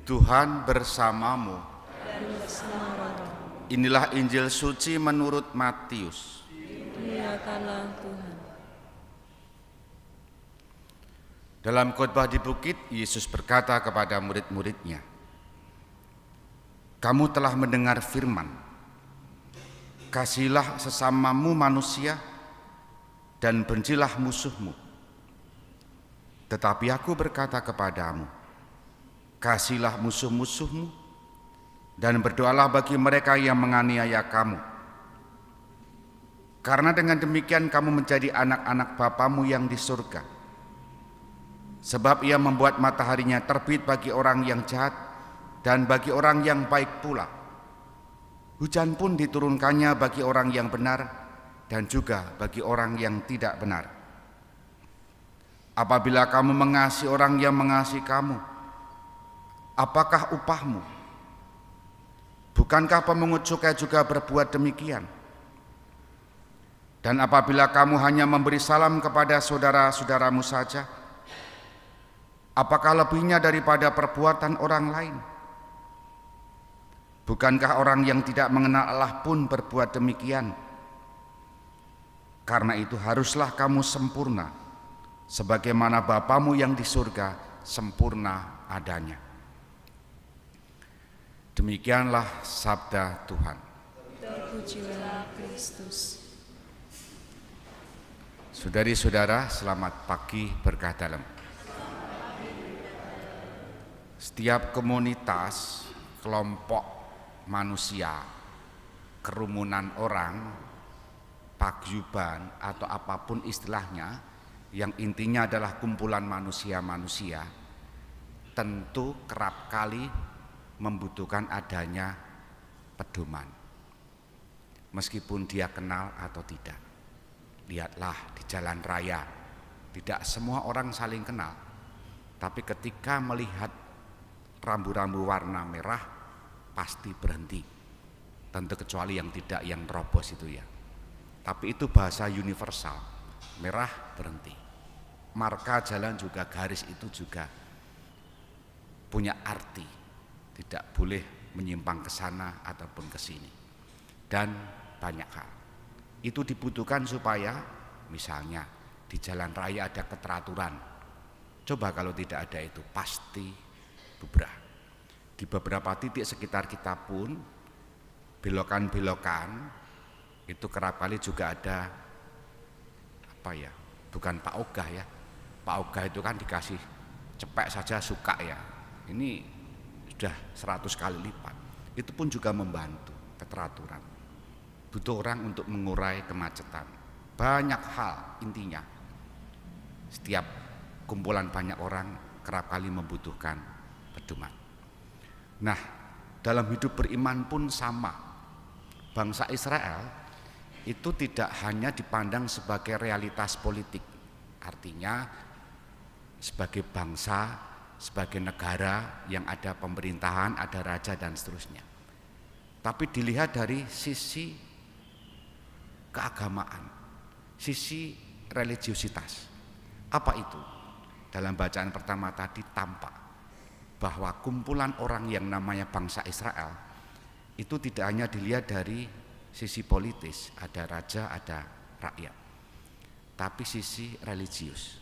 Tuhan bersamamu. dan bersama rohmu. Inilah Injil suci menurut Matius. Muliakanlah Tuhan. Dalam khotbah di bukit, Yesus berkata kepada murid-muridnya, "Kamu telah mendengar firman, kasihilah sesamamu manusia dan bencilah musuhmu. Tetapi aku berkata kepadamu, kasihilah musuh-musuhmu dan berdoalah bagi mereka yang menganiaya kamu. Karena dengan demikian kamu menjadi anak-anak Bapamu yang di surga. Sebab ia membuat mataharinya terbit bagi orang yang jahat dan bagi orang yang baik pula. Hujan pun diturunkannya bagi orang yang benar dan juga bagi orang yang tidak benar. Apabila kamu mengasihi orang yang mengasihi kamu, apakah upahmu? Bukankah pemungut cukai juga berbuat demikian? Dan apabila kamu hanya memberi salam kepada saudara-saudaramu saja, apakah lebihnya daripada perbuatan orang lain? Bukankah orang yang tidak mengenal Allah pun berbuat demikian? Karena itu haruslah kamu sempurna, sebagaimana Bapamu yang di surga sempurna adanya." Demikianlah sabda Tuhan. Terpujilah Kristus. Saudari-saudara, selamat pagi berkah dalam. Setiap komunitas, kelompok manusia, kerumunan orang, paguyuban atau apapun istilahnya, yang intinya adalah kumpulan manusia-manusia, tentu kerap kali membutuhkan adanya pedoman, meskipun dia kenal atau tidak. Lihatlah di jalan raya, tidak semua orang saling kenal, tapi ketika melihat rambu-rambu warna merah pasti berhenti, tentu kecuali yang tidak, yang terobos itu ya. Tapi itu bahasa universal, merah berhenti. Marka jalan juga, garis itu juga punya arti, tidak boleh menyimpang ke sana ataupun ke sini, dan banyak hal. Itu dibutuhkan supaya misalnya di jalan raya ada keteraturan. Coba kalau tidak ada itu pasti bubrah. Di beberapa titik sekitar kita pun belokan-belokan itu kerap kali juga ada bukan Pak Ogah ya. Pak Ogah itu kan dikasih cepek saja suka ya. Ini sudah 100 kali lipat. Itu pun juga membantu keteraturan. Butuh orang untuk mengurai kemacetan. Banyak hal intinya. Setiap kumpulan banyak orang kerap kali membutuhkan pedoman. Nah, dalam hidup beriman pun sama. Bangsa Israel itu tidak hanya dipandang sebagai realitas politik, artinya sebagai bangsa, sebagai negara yang ada pemerintahan, ada raja dan seterusnya, tapi dilihat dari sisi keagamaan, sisi religiositas. Apa itu? Dalam bacaan pertama tadi tampak bahwa kumpulan orang yang namanya bangsa Israel itu tidak hanya dilihat dari sisi politis, ada raja, ada rakyat, tapi sisi religius,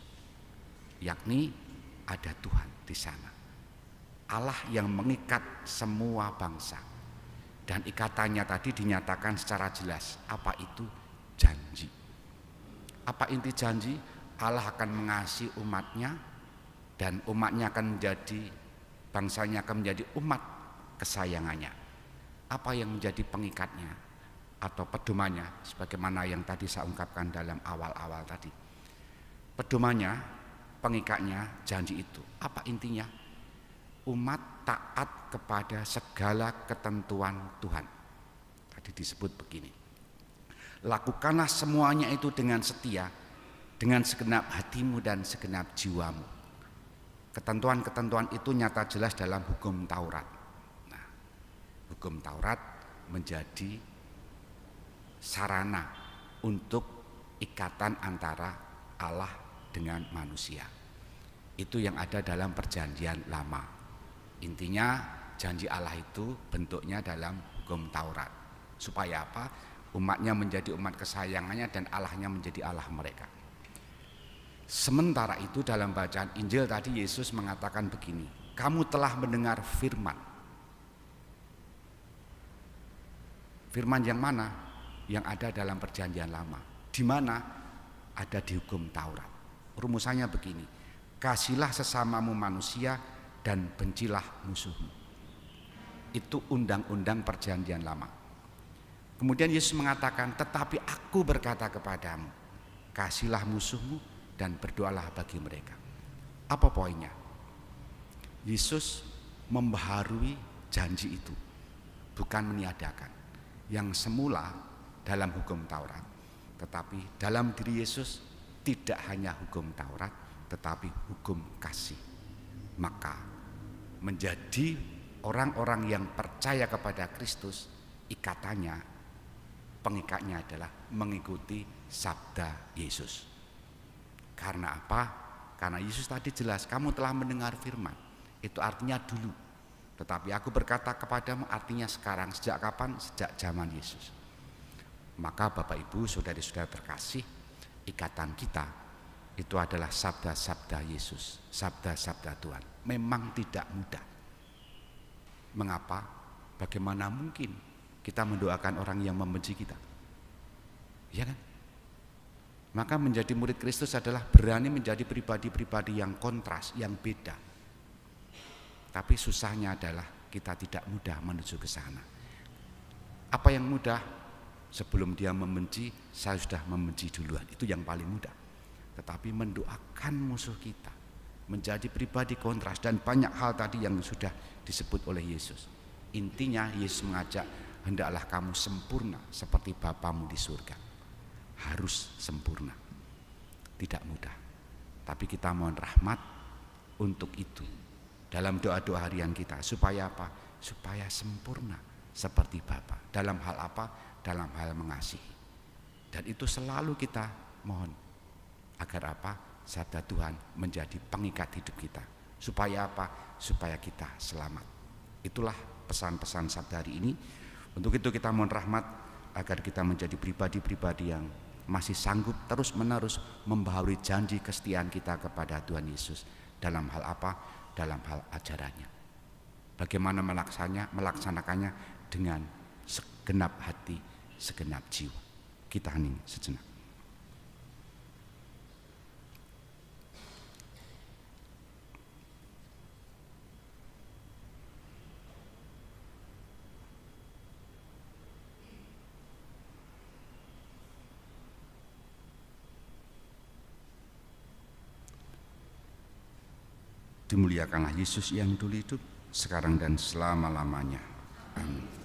yakni ada Tuhan di sana, Allah yang mengikat semua bangsa, dan ikatannya tadi dinyatakan secara jelas. Apa itu? Janji. Apa inti janji? Allah akan mengasihi umatnya, dan umatnya akan menjadi, bangsanya akan menjadi umat kesayangannya. Apa yang menjadi pengikatnya atau pedomannya, sebagaimana yang tadi saya ungkapkan dalam awal-awal tadi. Pedomannya, pengikatnya, janji itu. Apa intinya? Umat taat kepada segala ketentuan Tuhan. Tadi disebut begini, lakukanlah semuanya itu dengan setia, dengan segenap hatimu dan segenap jiwamu. Ketentuan-ketentuan itu nyata jelas dalam hukum Taurat. Nah, hukum Taurat menjadi sarana untuk ikatan antara Allah dengan manusia. Itu yang ada dalam perjanjian lama. Intinya janji Allah itu bentuknya dalam hukum Taurat. Supaya apa? Umatnya menjadi umat kesayangannya dan Allahnya menjadi Allah mereka. Sementara itu dalam bacaan Injil tadi Yesus mengatakan begini, kamu telah mendengar firman. Firman yang mana? Yang ada dalam perjanjian lama. Di mana? Ada di hukum Taurat. Rumusannya begini, kasihlah sesamamu manusia dan bencilah musuhmu. Itu undang-undang perjanjian lama. Kemudian Yesus mengatakan, tetapi aku berkata kepadamu, kasihlah musuhmu dan berdoalah bagi mereka. Apa poinnya? Yesus membaharui janji itu, bukan meniadakan. Yang semula dalam hukum Taurat, tetapi dalam diri Yesus tidak hanya hukum Taurat, tetapi hukum kasih. Maka menjadi orang-orang yang percaya kepada Kristus, ikatannya, pengikatnya adalah mengikuti sabda Yesus. Karena apa? Karena Yesus tadi jelas, kamu telah mendengar firman. Itu artinya dulu. Tetapi aku berkata kepadamu, artinya sekarang. Sejak kapan? Sejak zaman Yesus. Maka Bapak Ibu, saudari-saudara terkasih, ikatan kita itu adalah sabda-sabda Yesus, sabda-sabda Tuhan. Memang tidak mudah. Mengapa? Bagaimana mungkin kita mendoakan orang yang membenci kita? Ya kan? Maka menjadi murid Kristus adalah berani menjadi pribadi-pribadi yang kontras, yang beda. Tapi susahnya adalah kita tidak mudah menuju ke sana. Apa yang mudah? Sebelum dia membenci, saya sudah membenci duluan. Itu yang paling mudah. Tetapi mendoakan musuh kita, menjadi pribadi kontras, dan banyak hal tadi yang sudah disebut oleh Yesus. Intinya Yesus mengajak, hendaklah kamu sempurna seperti Bapamu di surga. Harus sempurna. Tidak mudah. Tapi kita mohon rahmat untuk itu. Dalam doa-doa harian kita. Supaya apa? Supaya sempurna seperti Bapa. Dalam hal apa? Dalam hal mengasihi. Dan itu selalu kita mohon. Agar apa? Sabda Tuhan menjadi pengikat hidup kita. Supaya apa? Supaya kita selamat. Itulah pesan-pesan sabda hari ini. Untuk itu kita mohon rahmat agar kita menjadi pribadi-pribadi yang masih sanggup terus-menerus membaharui janji kesetiaan kita kepada Tuhan Yesus. Dalam hal apa? Dalam hal ajarannya. Bagaimana melaksanakannya dengan segenap hati, segenap jiwa. Kita hening sejenak. Dimuliakanlah Yesus yang dulu hidup, sekarang dan selama-lamanya. Amin.